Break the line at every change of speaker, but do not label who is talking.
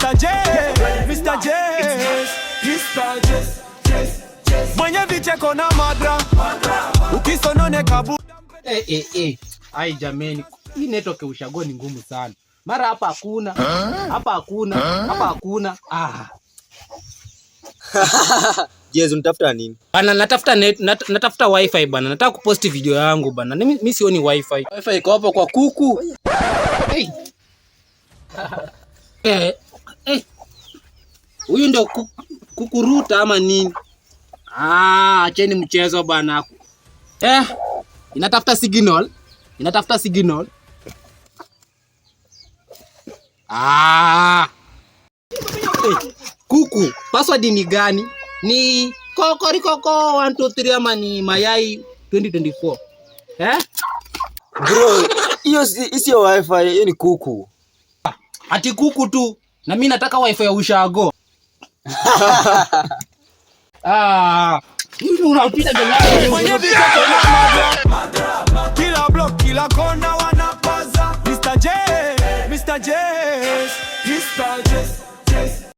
Mr. J, Mr. J, Mr. J, mwenye vicheko na madra, ukisonone kabu.
Ai jameni, hii network ushago ni ngumu sana. Mara hapa hakuna, hapa hakuna, hapa hakuna.
Jezu unatafuta nini?
Bana natafuta wifi bana. Nataka kuposti video yangu bana. Mimi sioni wifi.
Wifi iko hapo kwa kuku.
Huyu ndio kukuruta ama nini? Acheni mchezo bana. Inatafuta signal. Kuku, password ni gani? Ni kokorikoko 123 ama ni mayai 2024?
Bro, hiyo sio wifi, hiyo ni kuku.
Ati kuku tu. Na mimi nataka wifi ya ushago. Unapita
mwenye vicheko na madra, kila block kila kona wanapaza. Mr. J, Mr. J, Mr. J.